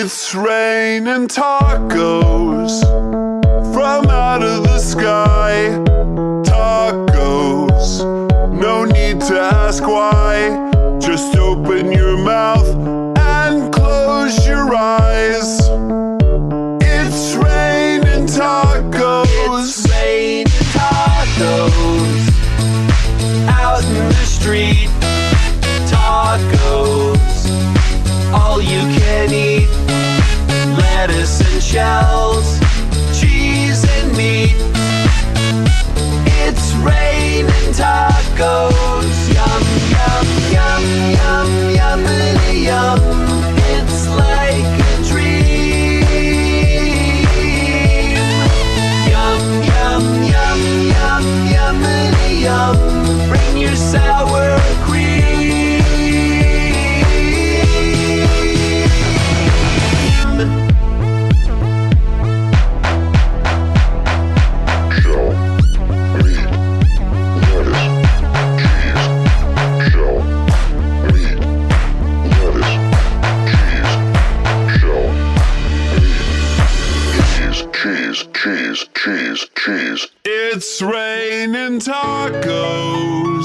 It's raining tacos from out of the sky. Tacos, no need to ask why. Just open your mouth and close your eyes. It's raining tacos. It's raining tacos out in the street. Tacos, all you can eat. Lettuce and shells, cheese and meat. It's raining tacos. Yum, yum, yum, yum, yummity yum. It's like a dream. Yum, yum, yum, yum, yummity yum. Bring your sour cream. Cheese. It's raining tacos.